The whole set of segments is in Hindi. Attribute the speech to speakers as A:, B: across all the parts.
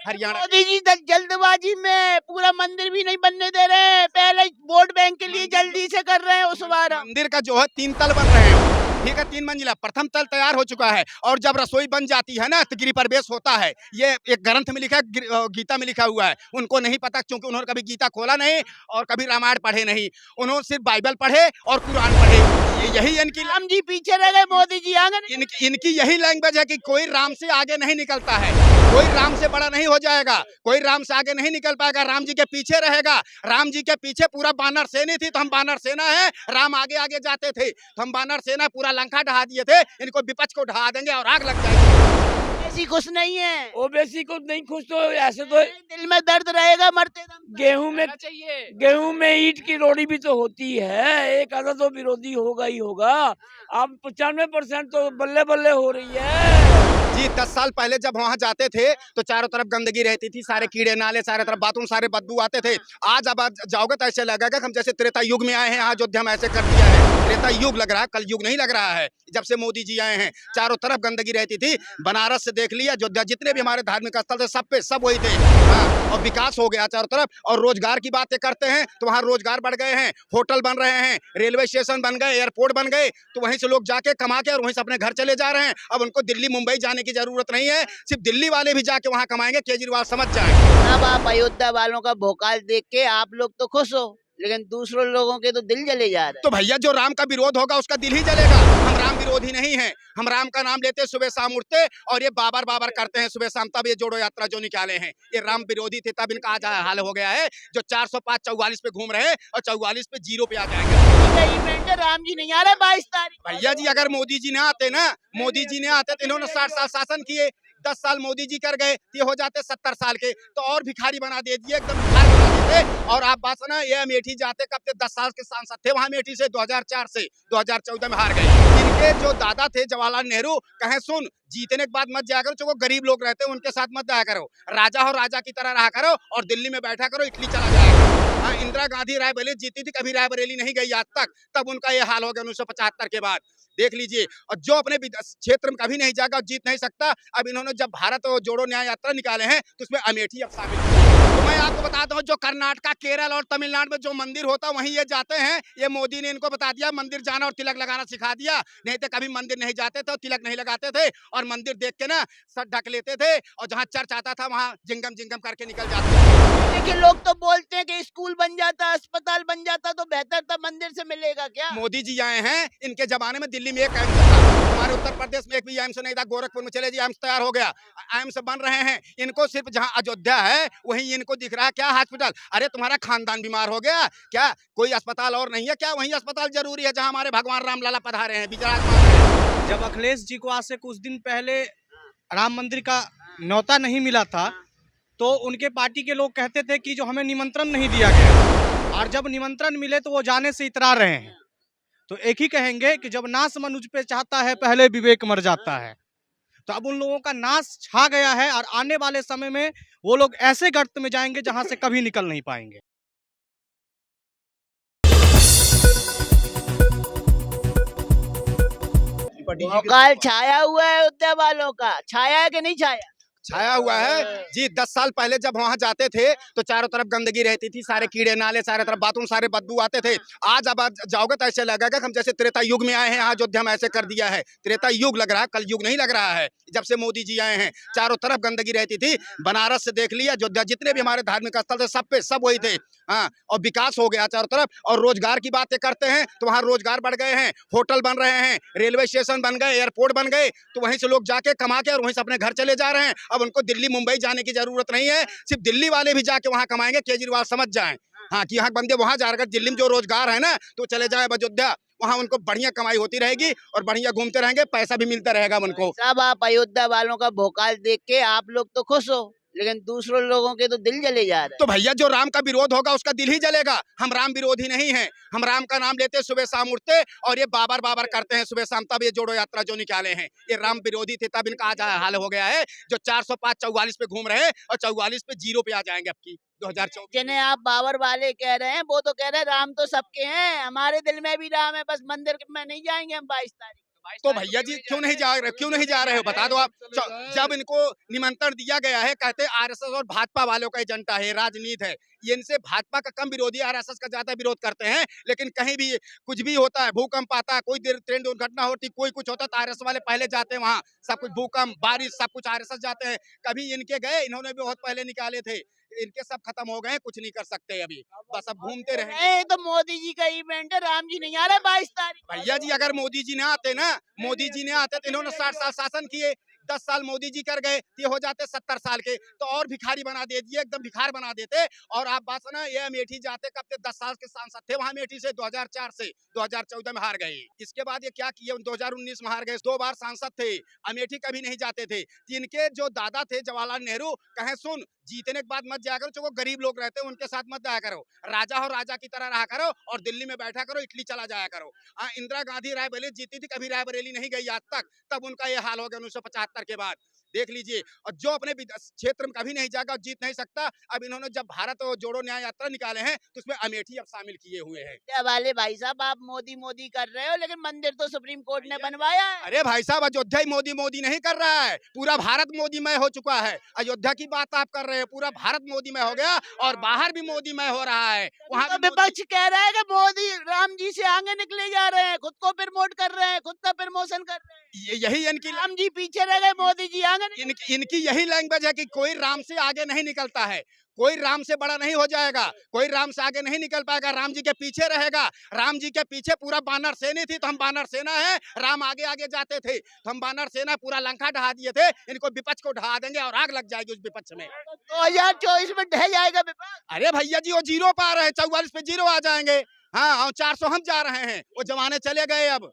A: हरियाणा।
B: मोदी जी जल्दबाजी में पूरा मंदिर भी नहीं बनने दे रहे हैं, पहले वोट बैंक के लिए जल्दी से कर रहे हैं उस बार।
A: मंदिर का जो है 3 तल बन रहे हैं, ठीक है, 3 मंजिला। प्रथम तल तैयार हो चुका है और जब रसोई बन जाती है ना तो गृह प्रवेश होता है। ये एक ग्रंथ में लिखा है, गीता में लिखा हुआ है। उनको नहीं पता क्योंकि उन्होंने कभी गीता खोला नहीं और कभी रामायण पढ़े नहीं। उन्होंने सिर्फ बाइबल पढ़े और कुरान पढ़े। यही इनकी
B: राम जी पीछे रह गए, मोदी जी आगे नहीं।
A: इनकी यही लैंग्वेज है कि कोई राम से आगे नहीं निकलता है, कोई राम से बड़ा नहीं हो जाएगा, कोई राम से आगे नहीं निकल पाएगा, राम जी के पीछे रहेगा। राम जी के पीछे पूरा बानर सेना थी तो हम बानर सेना है, राम आगे आगे जाते थे तो हम बानर सेना पूरा लंका ढहा दिए थे। इनको विपक्ष को ढहा देंगे और आग लग जाएगी।
B: ऐसी खुश नहीं है,
C: ओबीसी को नहीं खुश तो ऐसे तो
B: दिल में दर्द रहेगा मरते दम तक।
C: गेहूं में ईंट की रोड़ी भी तो होती है, एक आधा तो विरोधी होगा ही होगा। अब 95% तो बल्ले बल्ले हो रही है।
A: जी 10 साल पहले जब वहां जाते थे तो चारों तरफ गंदगी रहती थी, सारे कीड़े नाले, सारे तरफ बाथरूम, सारे बदबू आते थे। आज अब आप जाओगे तो ऐसे लगेगा हम जैसे त्रेता युग में आए हैं, यहाँ अयोध्या में ऐसे कर दिया है। त्रेता युग लग रहा है, कल युग नहीं लग रहा है। जब से मोदी जी आए हैं चारों तरफ गंदगी रहती थी। बनारस से देख लिया, अयोध्या, जितने भी हमारे धार्मिक स्थल थे सब पे सब वही थे। हाँ, और विकास हो गया चारों तरफ। और रोजगार की बातें करते हैं तो वहाँ रोजगार बढ़ गए हैं, होटल बन रहे हैं, रेलवे स्टेशन बन गए, एयरपोर्ट बन गए, तो वहीं से लोग जाके कमा के और वहीं से अपने घर चले जा रहे हैं। अब उनको दिल्ली मुंबई जाने की जरूरत नहीं है, सिर्फ दिल्ली वाले भी जाके वहाँ कमाएंगे, केजरीवाल समझ जाए।
B: अब आप अयोध्या वालों का भोकाल देख के आप लोग तो खुश हो, लेकिन दूसरों लोगों के तो दिल जले जा रहे हैं।
A: तो भैया जो राम का विरोध होगा उसका दिल ही जलेगा। हम राम विरोधी नहीं हैं, हम राम का नाम लेते सुबह शाम उठते और ये बाबर बाबर करते हैं सुबह शाम। तब ये जोड़ो यात्रा जो निकाले हैं, ये राम विरोधी थे तब इनका आज हाल हो गया है। जो 405 44 पे घूम रहे हैं और 44 पे 0 पे आ जाएंगे।
B: इवेंट है, राम जी नहीं आ रहे 22 तारीख।
A: भैया जी अगर मोदी जी ने आते ना, मोदी जी ने आते तो इन्होंने 60 साल शासन किए, 10 साल मोदी जी कर गए, ये हो जाते 70 साल के, तो और भिखारी बना दे दिए, एकदम भिखारी बना देते। और आप बात सुना, ये अमेठी जाते कब थे, 10 साल के सांसद थे वहां अमेठी से, 2004 से 2014 में हार गए। इनके जो दादा थे जवाहरलाल नेहरू, कहे सुन जीतने के बाद मत जाया करो, जो गरीब लोग रहते हैं उनके साथ मत जाया करो, राजा हो राजा की तरह रहा करो और दिल्ली में बैठा करो, इटली चला जाया करो। हाँ, इंदिरा गांधी रायबरेली जीती थी, कभी रायबरेली नहीं गई आज तक, तब उनका ये हाल हो गया 1975 के बाद। देख लीजिए, और जो अपने क्षेत्र में कभी नहीं जाएगा जीत नहीं सकता। अब इन्होंने जब भारत जोड़ो न्याय यात्रा निकाले हैं तो उसमें अमेठी अब शामिल है। तो मैं आपको बताता हूँ, जो कर्नाटका, केरल और तमिलनाडु में जो मंदिर होता है वहीं ये जाते हैं। ये मोदी ने इनको बता दिया, मंदिर जाना और तिलक लगाना सिखा दिया। नहीं तो कभी मंदिर नहीं जाते थे, तिलक नहीं लगाते थे और मंदिर देख के ना सर ढक लेते थे और जहाँ चर्च आता था वहाँ जिंगम जिंगम करके निकल जाते थे।
B: लेकिन लोग तो बोलते हैं कि स्कूल बन जाता, अस्पताल बन जाता तो बेहतर था, मंदिर से मिलेगा क्या?
A: मोदी जी आए हैं, इनके जमाने में दिल्ली में एक एम्स था, हमारे उत्तर प्रदेश में एक भी एम्स नहीं था। गोरखपुर में चले जी एम्स तैयार हो गया, एम्स बन रहे हैं। इनको सिर्फ जहां अयोध्या है वहीं इनको दिख रहा है क्या हॉस्पिटल। अरे तुम्हारा खानदान बीमार हो गया क्या, कोई अस्पताल और नहीं है क्या? वहीं अस्पताल जरूरी है जहां हमारे भगवान राम लला पधारे हैं, विराजमान हैं।
D: जब अखिलेश जी को आज से कुछ दिन पहले राम मंदिर का न्योता नहीं मिला था तो उनके पार्टी के लोग कहते थे कि जो हमें निमंत्रण नहीं दिया गया, और जब निमंत्रण मिले तो वो जाने से इतरा रहे हैं। तो एक ही कहेंगे कि जब नाश मनुष्य पे चाहता है पहले विवेक मर जाता है। तो अब उन लोगों का नाश छा गया है और आने वाले समय में वो लोग ऐसे गर्त में जाएंगे जहां से कभी निकल नहीं पाएंगे।
B: भोकाल छाया हुआ है अयोध्या वालों का, छाया है कि नहीं छाया?
A: छाया हुआ है जी। 10 साल पहले जब वहां जाते थे तो चारों तरफ गंदगी रहती थी, सारे कीड़े नाले, सारे तरफ बाथरूम, सारे बदबू आते थे। आज अब आप जाओगे तो ऐसे लगेगा हम जैसे त्रेता युग में आए हैं, यहाँ अयोध्या में ऐसे कर दिया है। त्रेता युग लग रहा है, कल युग नहीं लग रहा है। जब से मोदी जी आए हैं चारों तरफ गंदगी रहती थी। बनारस से देख लिया, अयोध्या, जितने भी हमारे धार्मिक स्थल थे सब पे सब वही थे। हाँ, और विकास हो गया चारों तरफ। और रोजगार की बातें करते हैं तो वहाँ रोजगार बढ़ गए हैं, होटल बन रहे हैं, रेलवे स्टेशन बन गए, एयरपोर्ट बन गए, तो वहीं से लोग जाके कमा के और वहीं से अपने घर चले जा रहे हैं। अब उनको दिल्ली मुंबई जाने की जरूरत नहीं है, सिर्फ दिल्ली वाले भी जाके वहाँ कमाएंगे, केजरीवाल समझ जाएं। हाँ, कि यहाँ बंदे वहाँ जा रहे, दिल्ली में जो रोजगार है ना तो चले जाए अयोध्या, वहाँ उनको बढ़िया कमाई होती रहेगी और बढ़िया घूमते रहेंगे, पैसा भी मिलता रहेगा उनको।
B: सब आप अयोध्या वालों का भोकाल देख के आप लोग तो खुश हो, लेकिन दूसरों लोगों के तो दिल जले जा रहे हैं।
A: तो भैया जो राम का विरोध होगा उसका दिल ही जलेगा। हम राम विरोधी नहीं हैं, हम राम का नाम लेते सुबह शाम उठते और ये बाबर बाबर करते हैं सुबह शाम। तब ये जोड़ो यात्रा जो निकाले हैं, ये राम विरोधी थे तब इनका आज हाल हो गया है। जो 405 44 पे घूम रहे हैं और 44 पे 0 पे आ जाएंगे अब की 2024।
B: जिन्हें आप बाबर वाले कह रहे हैं वो तो कह रहे हैं राम तो सबके हैं, हमारे दिल में भी राम है, बस मंदिर में नहीं जाएंगे हम 22 तारीख।
A: तो भैया जी क्यों नहीं जा रहे हो बता दो आप। जब इनको निमंत्रण दिया गया है, कहते आरएसएस और भाजपा वालों का एजेंडा है, राजनीति है, ये इनसे भाजपा का कम विरोधी, आरएसएस का ज्यादा विरोध करते हैं। लेकिन कहीं भी कुछ भी होता है, भूकंप आता है, कोई ट्रेन दुर्घटना होती, कोई कुछ होता है, तो आरएसएस वाले पहले जाते हैं वहां, सब कुछ भूकंप बारिश सब कुछ आरएसएस जाते हैं। कभी इनके गए, इन्होंने भी बहुत पहले निकाले थे, इनके सब खत्म हो गए, कुछ नहीं कर सकते अभी, बस अब घूमते रहे।
B: ये तो मोदी जी का इवेंट है, राम जी नहीं आ रहे 22 तारीख।
A: भैया जी अगर मोदी जी ने आते ना, मोदी जी ने आते तो इन्होंने 60 साल शासन किए, 10 साल मोदी जी कर गए, ये हो जाते 70 साल के, तो और भिखारी बना दे दिए, एकदम भिखार बना देते। और आप बात सुना, ये अमेठी जाते कब थे, 10 साल के सांसद थे वहां अमेठी से, 2004 से 2014 में हार गए। इसके बाद ये क्या किए, 2019 में हार गए, 2 बार सांसद थे, अमेठी कभी नहीं जाते थे। इनके जो दादा थे जवाहरलाल नेहरू, कहे सुन जीतने के बाद मत जाया करो, जो गरीब लोग रहते हैं उनके साथ मत जाया करो, राजा हो राजा की तरह रहा करो, और दिल्ली में बैठा करो, इटली चला जाया करो। इंदिरा गांधी रायबरेली जीती थी, कभी रायबरेली नहीं गई आज तक, तब उनका ये हाल हो गया 1975 के बाद, देख लीजिए। और जो अपने क्षेत्र में कभी नहीं जाएगा, जीत नहीं सकता। अब इन्होंने जब भारत जोड़ो न्याय यात्रा निकाले हैं, तो उसमें अमेठी अब शामिल किए हुए हैं।
B: वाले भाई साहब आप मोदी मोदी कर रहे हो, लेकिन मंदिर तो सुप्रीम कोर्ट ने बनवाया है।
A: अरे भाई साहब, अयोध्या ही मोदी मोदी नहीं कर रहा है, पूरा भारत मोदीमय हो चुका है। अयोध्या की बात आप कर रहे हैं, पूरा भारत मोदीमय हो गया, और बाहर भी मोदीमय हो रहा है। वहाँ
B: तो विपक्ष कह रहा है कि मोदी राम जी से आगे निकले जा रहे हैं, खुद को प्रमोट कर रहे हैं, खुद का प्रमोशन कर रहे हैं।
A: यही इनकी
B: राम जी पीछे रह गए, मोदी जी आगे
A: इनकी यही लैंग्वेज है कि कोई राम से आगे नहीं निकलता है, कोई राम से बड़ा नहीं हो जाएगा, कोई राम से आगे नहीं निकल पाएगा, राम जी के पीछे रहेगा। राम जी के पीछे पूरा बानर सेना थी, तो हम बानर सेना है, राम आगे आगे जाते थे, तो हम बानर सेना पूरा लंका ढहा दिए थे, इनको विपक्ष को ढहा देंगे और आग लग जाएगी उस विपक्ष में।
B: 2024 में ढह जाएगा विपक्ष।
A: अरे भैया जी वो 0 पा रहे हैं, 44 पे 0 आ जाएंगे। हाँ, और 400 हम जा रहे हैं, वो जमाने चले गए। अब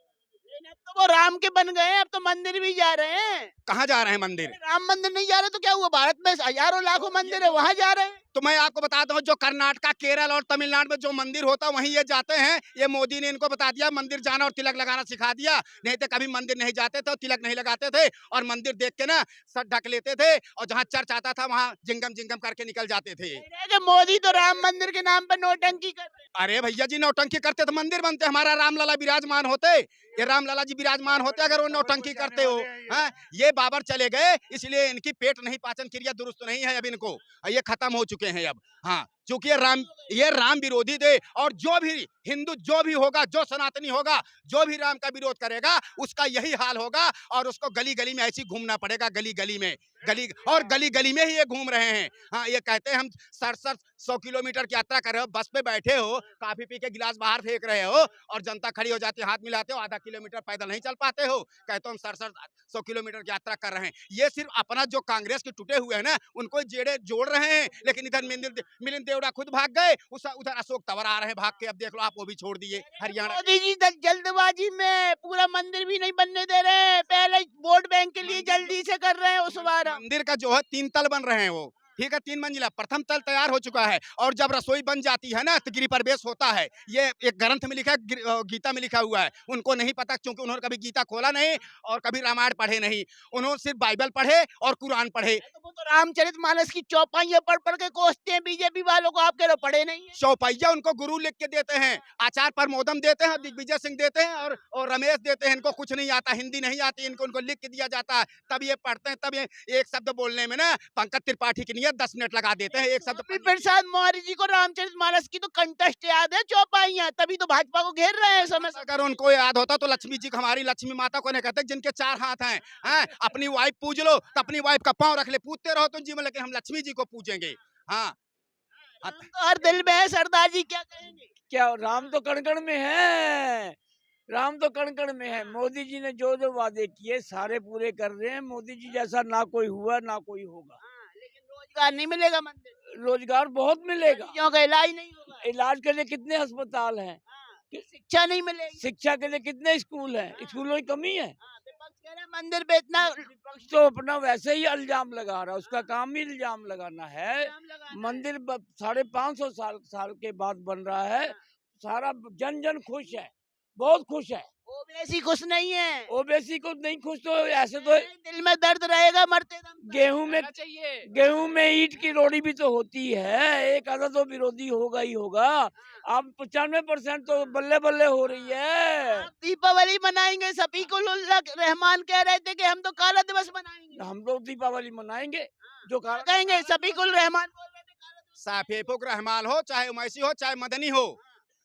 B: तो वो राम के बन गए हैं, अब तो मंदिर भी जा रहे हैं।
A: कहाँ जा रहे हैं मंदिर?
B: राम मंदिर नहीं जा रहे तो क्या हुआ, भारत में हजारों लाखों मंदिर है, वहाँ जा रहे हैं।
A: तो मैं आपको बता दूं, जो कर्नाटका, केरल और तमिलनाडु में जो मंदिर होता है वहीं ये जाते हैं। ये मोदी ने इनको बता दिया, मंदिर जाना और तिलक लगाना सिखा दिया, नहीं तो कभी मंदिर नहीं जाते थे, तिलक नहीं लगाते थे, और मंदिर देख के ना सर ढक लेते थे, और जहाँ चर्च आता था वहाँ जिंगम जिंगम करके निकल जाते थे।
B: मोदी तो राम मंदिर के नाम पर नौटंकी कर रहे हैं।
A: अरे भैया जी, नौटंकी करते तो मंदिर बनते, हमारा रामलला विराजमान होते, ये रामलला जी विराजमान होते अगर वो नौटंकी करते हो। हाँ, ये बाबर चले गए, इसलिए इनकी पेट नहीं, पाचन क्रिया दुरुस्त नहीं है अब इनको, ये खत्म हो चुके हैं अब। हाँ, क्योंकि ये राम विरोधी थे, और जो भी हिंदू जो भी होगा, जो सनातनी होगा, जो भी राम का विरोध करेगा, उसका यही हाल होगा, और उसको गली गली में ऐसे घूमना पड़ेगा, गली गली में, गली गली में ही ये घूम रहे हैं। हाँ, ये कहते हैं हम 100 किलोमीटर की यात्रा कर रहे हो, बस पे बैठे हो, काफी पी के गिलास बाहर फेंक रहे हो, और जनता खड़ी हो जाती है, हाथ मिलाते हो, आधा किलोमीटर पैदल नहीं चल पाते हो, कहते हो हम 100 किलोमीटर की यात्रा कर रहे हैं। ये सिर्फ अपना जो कांग्रेस के टूटे हुए हैं ना, उनको जोड़ रहे हैं। लेकिन इधर मिलिंद देवड़ा खुद भाग गए, उधर अशोक तंवर आ रहे हैं भाग के, अब देख लो आप, वो भी छोड़ दिए हरियाणा।
B: मोदी जी जल्दबाजी में पूरा मंदिर भी नहीं बनने दे रहे हैं, पहले वोट बैंक के लिए जल्दी से कर रहे हैं। उस बार
A: मंदिर का जो है 3 तल बन रहे हैं, वो ठीक है, 3 मंजिला, प्रथम तल तैयार हो चुका है, और जब रसोई बन जाती है ना तो गृह प्रवेश होता है। ये एक ग्रंथ में लिखा है, गीता में लिखा हुआ है, उनको नहीं पता, क्योंकि उन्होंने कभी गीता खोला नहीं और कभी रामायण पढ़े नहीं, उन्होंने सिर्फ बाइबल पढ़े और कुरान पढ़े।
B: तो वो तो रामचरितमानस की चौपाइयां पढ़ के कोसते हैं बीजेपी वालों को, आप कह रहे हो पढ़े नहीं है।
A: चौपाइया उनको गुरु लिख के देते हैं, आचार्य प्रमोदम देते हैं, दिग्विजय सिंह देते हैं, और रमेश देते हैं। इनको कुछ नहीं आता, हिंदी नहीं आती उनको लिख के दिया जाता है, तब ये पढ़ते हैं। तब ये एक शब्द बोलने में ना पंकज त्रिपाठी की नियत 10 मिनट लगा देते हैं, एक शब्द।
B: प्रसाद मौर्य जी को रामचरितमानस की तो कंटेस्ट याद है, चौपाइयां, तभी तो भाजपा को घेर रहे हैं समय।
A: अगर उनको याद होता तो लक्ष्मी जी, हमारी लक्ष्मी माता को नहीं कहते जिनके 4 हाथ हैं, अपनी वाइफ पूज लो तो अपनी वाइफ का पांव रख ले, पूजते रहो तुम जीवन, लेकिन हम लक्ष्मी जी को पूजेंगे। हाँ,
B: तो हर दिल में है, सरदार जी क्या कहेंगे?
C: क्या राम तो कण-कण में है, राम तो कण-कण में है। मोदी जी ने जो जो वादे किए सारे पूरे कर रहे हैं। मोदी जी जैसा ना कोई हुआ ना कोई होगा।
B: लेकिन रोजगार नहीं मिलेगा, मंदिर
C: रोजगार बहुत मिलेगा,
B: मरीजों का इलाज नहीं होगा,
C: इलाज के लिए कितने अस्पताल हैं,
B: शिक्षा नहीं मिलेगी,
C: शिक्षा के लिए कितने स्कूल हैं, स्कूलों की कमी है।
B: विपक्ष कह रहा है मंदिर पे इतना,
C: विपक्ष तो अपना वैसे ही इल्जाम लगा रहा है, उसका काम ही इल्जाम लगाना है। मंदिर 550 साल के बाद बन रहा है, सारा जन खुश है, बहुत खुश है।
B: ओवैसी खुश नहीं है,
C: ओबीसी को नहीं खुश तो ऐसे तो
B: दिल में दर्द रहेगा मरते दम तक।
C: गेहूं में ईंट की रोड़ी भी तो होती है, एक आधा तो विरोधी होगा ही होगा। अब 95% तो बल्ले बल्ले हो रही है।
B: आप दीपावली मनाएंगे, सफीकुल रहमान कह रहे थे कि हम तो काला दिवस मनाएंगे।
C: हम लोग दीपावली मनाएंगे जो
B: क्या कहेंगे? सफीकुल रहमान बोल रहे थे काला दिवस।
A: साफेपुक रहमान हो, चाहे उमैसी हो, चाहे मदनी हो,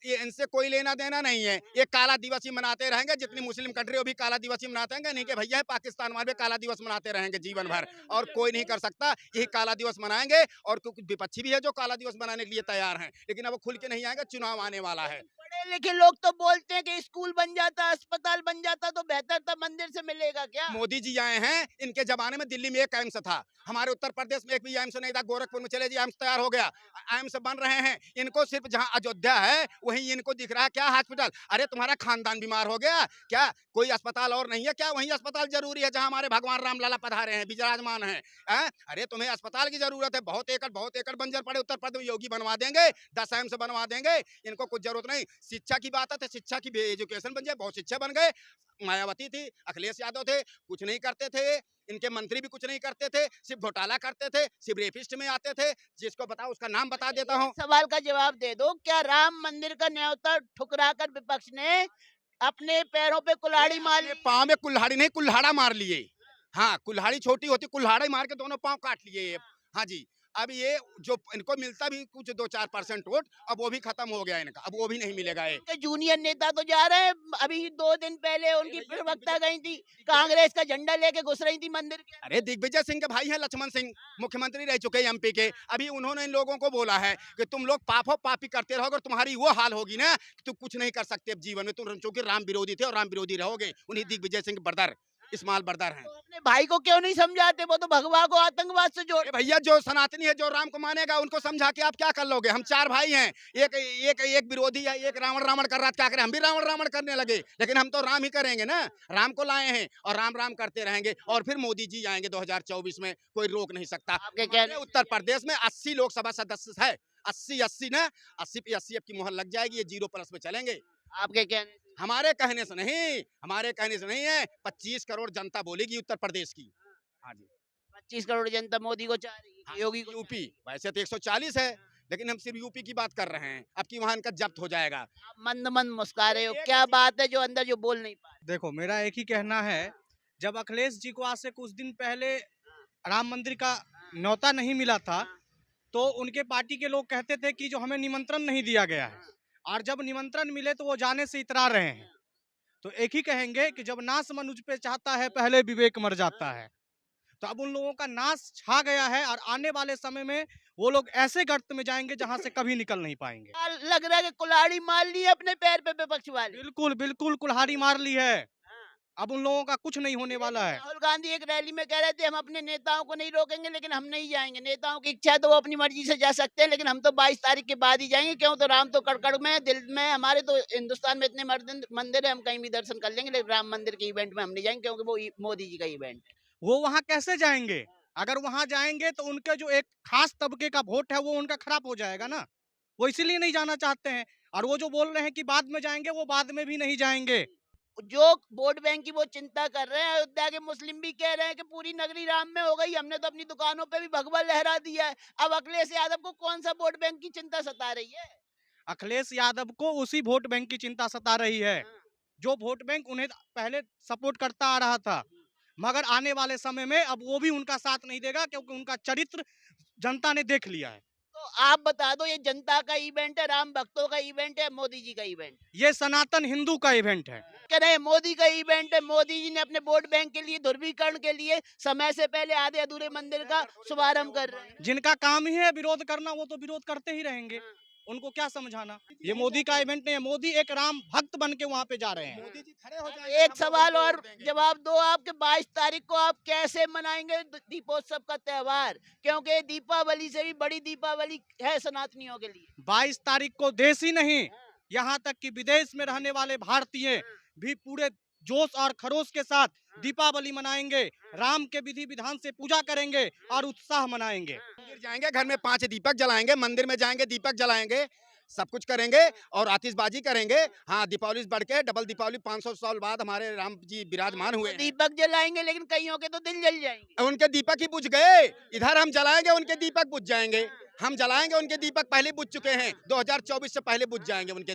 A: ये इनसे कोई लेना देना नहीं है। ये काला दिवस ही मनाते रहेंगे। जितनी मुस्लिम कंट्री वो भी काला दिवस ही मनाते हैं। नहीं कि भैया पाकिस्तान वाले भी काला दिवस मनाते रहेंगे जीवन भर, और कोई नहीं कर सकता। यही काला दिवस मनाएंगे, और कुछ विपक्षी भी है जो काला दिवस मनाने के लिए तैयार हैं, लेकिन अब वो खुल के नहीं आएंगे। चुनाव आने वाला है।
B: पढ़े लिखे लोग तो बोलते हैं कि स्कूल बन जाता, अस्पताल बन जाता तो बेहतर था, मंदिर से मिलेगा क्या?
A: मोदी जी आए हैं, इनके जमाने में दिल्ली में एक एम्स था, हमारे उत्तर प्रदेश में एक भी एम्स नहीं था। गोरखपुर में चले जी, एम्स तैयार हो गया, एम्स बन रहे हैं। इनको सिर्फ जहां अयोध्या है वहीं इनको दिख रहा है क्या हॉस्पिटल। अरे तुम्हारा खानदान बीमार हो गया क्या? कोई अस्पताल और नहीं है क्या? वहीं अस्पताल जरूरी है जहां हमारे भगवान राम लाला पधारे हैं, विराजमान हैं। अरे तुम्हें अस्पताल की जरूरत है। बहुत एकड़ बंजर पड़े उत्तर प्रदेश में, योगी बनवा देंगे, 10 एम्स बनवा देंगे। इनको कुछ जरूरत नहीं। शिक्षा की बात है तो शिक्षा की एजुकेशन बन जाए, बहुत शिक्षा बन गए। मायावती थी, अखिलेश यादव थे, कुछ नहीं करते थे। इनके मंत्री भी कुछ नहीं करते थे, सिर्फ घोटाला करते थे, सिर्फ रेपिस्ट में आते थे। जिसको बताओ उसका नाम बता देता हूँ।
B: सवाल का जवाब दे दो। क्या राम मंदिर का न्योता ठुकराकर विपक्ष ने अपने पैरों पे कुल्हाड़ी मार ली?
A: पाँव में कुल्हाड़ी नहीं, कुल्हाड़ा मार लिए। हाँ, कुल्हाड़ी छोटी होती, कुल्हाड़ा ही मार के दोनों पाँव काट लिए ये। हाँ जी। अब ये जो इनको मिलता भी कुछ 2-4% वोट, अब वो भी खत्म हो गया इनका, अब वो भी नहीं मिलेगा। ये
B: उनके जूनियर नेता तो जा रहे हैं। अभी 2 दिन पहले उनकी प्रवक्ता गई थी, कांग्रेस का झंडा लेके घुस रही थी मंदिर के अंदर।
A: अरे दिग्विजय सिंह के भाई हैं लक्ष्मण सिंह, मुख्यमंत्री रह चुके एमपी के। अभी उन्होंने इन लोगों को बोला है कि तुम लोग पापी करते रहोगे और तुम्हारी वो हाल होगी ना कि तुम कुछ नहीं कर सकते अब जीवन में। तुम चूंकि राम विरोधी थे और राम विरोधी रहोगे। उन्हीं दिग्विजय सिंह ब्रदर, इस्माइल ब्रदर हैं।
B: तो अपने भाई को क्यों नहीं समझाते? वो तो भगवा को आतंकवाद से जोड़।
A: अरे भैया, जो सनातनी है, जो राम को मानेगा, उनको समझा के आप क्या कर लोगे? हम 4 भाई हैं, एक विरोधी है, एक रावण कर रहा था, क्या करें? हम भी रावण करने लगे, लेकिन हम तो राम ही करेंगे ना। राम को लाए हैं और राम करते रहेंगे। और फिर मोदी जी आएंगे 2024 में, कोई रोक नहीं सकता।
B: आपके कहने
A: उत्तर प्रदेश में 80 लोकसभा सदस्य है, 80 ना, 80 पे 80 की मोहर लग जाएगी। ये 0+ में चलेंगे।
B: आपके कहने
A: हमारे कहने से नहीं है। 25 करोड़ जनता बोलेगी उत्तर प्रदेश की। हाँ जी।
B: 25 करोड़ जनता मोदी को चाह रही है, योगी को।
A: यूपी वैसे तो 140 है, लेकिन हम सिर्फ यूपी की बात कर रहे हैं। अब की वहां इनका जब्त हो जाएगा।
B: आप मंद मुस्कुरा रहे हो, क्या बात है जो अंदर जो बोल नहीं पा रहे?
D: देखो, मेरा एक ही कहना है, जब अखिलेश जी को आज से कुछ दिन पहले राम मंदिर का न्योता नहीं मिला था, तो उनके पार्टी के लोग कहते थे कि जो हमें निमंत्रण नहीं दिया गया है, और जब निमंत्रण मिले तो वो जाने से इतरा रहे हैं। तो एक ही कहेंगे कि जब नाश मनुज पे चाहता है, पहले विवेक मर जाता है। तो अब उन लोगों का नाश छा गया है, और आने वाले समय में वो लोग ऐसे गर्त में जाएंगे जहां से कभी निकल नहीं पाएंगे।
B: लग रहा है कि कुल्हाड़ी मार ली है अपने पैर पे विपक्ष वाले।
D: बिल्कुल कुल्हाड़ी मार ली है। अब उन लोगों का कुछ नहीं होने वाला है।
B: राहुल गांधी एक रैली में कह रहे थे हम अपने नेताओं को नहीं रोकेंगे, लेकिन हम नहीं जाएंगे। नेताओं की इच्छा है तो वो अपनी मर्जी से जा सकते हैं, लेकिन हम तो 22 तारीख के बाद ही जाएंगे। क्यों? तो राम तो कड़कड़ में है, दिल में। हमारे तो हिंदुस्तान में इतने मंदिर है, हम कहीं भी दर्शन कर लेंगे, लेकिन राम मंदिर के इवेंट में हम नहीं जाएंगे, क्योंकि वो मोदी जी का इवेंट है।
D: वो वहां कैसे जाएंगे? अगर वहां जाएंगे तो उनके जो एक खास तबके का वोट है वो उनका खराब हो जाएगा ना। वो इसीलिए नहीं जाना चाहते हैं। और वो जो बोल रहे हैं कि बाद में जाएंगे, वो बाद में भी नहीं जाएंगे।
B: जो वोट बैंक की वो चिंता कर रहे हैं, अयोध्या के मुस्लिम भी कह रहे हैं कि पूरी नगरी राम में हो गई, हमने तो अपनी दुकानों पे भी भगवा लहरा दिया है। अब अखिलेश यादव को कौन सा वोट बैंक की चिंता सता रही है?
D: अखिलेश यादव को उसी वोट बैंक की चिंता सता रही है जो वोट बैंक उन्हें पहले सपोर्ट करता आ रहा था। मगर आने वाले समय में अब वो भी उनका साथ नहीं देगा, क्योंकि उनका चरित्र जनता ने देख लिया है।
B: तो आप बता दो, ये जनता का इवेंट है, राम भक्तों का इवेंट है, मोदी जी का इवेंट?
D: ये सनातन हिंदू का इवेंट है।
B: कह रहे हैं मोदी का इवेंट है। मोदी जी ने अपने वोट बैंक के लिए, ध्रुवीकरण के लिए समय से पहले आधे अधूरे मंदिर का शुभारंभ कर रहे हैं।
D: जिनका काम ही है विरोध करना, वो तो विरोध करते ही रहेंगे। उनको क्या समझाना? ये मोदी का इवेंट नहीं है। मोदी एक राम भक्त बन के वहाँ पे जा रहे हैं।
A: मोदी जी खड़े हो जाएंगे।
B: एक सवाल और जवाब दो आपके, 22 तारीख को आप कैसे मनाएंगे दीपोत्सव का त्योहार? क्योंकि दीपावली से भी बड़ी दीपावली है सनातनियों के लिए।
D: 22 तारीख को देश ही नहीं, यहाँ तक कि विदेश में रहने वाले भारतीय भी पूरे जोश और खरोश के साथ दीपावली मनाएंगे, राम के विधि विधान से पूजा करेंगे और उत्साह मनाएंगे।
A: मंदिर जाएंगे, घर में 5 दीपक जलाएंगे, मंदिर में जाएंगे दीपक जलाएंगे, सब कुछ करेंगे और आतिशबाजी करेंगे। हाँ, दीपावली बढ़ के डबल दीपावली 500 साल बाद हमारे राम जी विराजमान हुए हैं।
B: दीपक जलाएंगे लेकिन कईयों के तो दिल जल जाएंगे।
A: उनके दीपक ही बुझ गए, इधर हम जलाएंगे उनके दीपक बुझ जाएंगे। हम जलाएंगे उनके दीपक पहले बुझ चुके हैं, 2024 से पहले बुझ जाएंगे उनके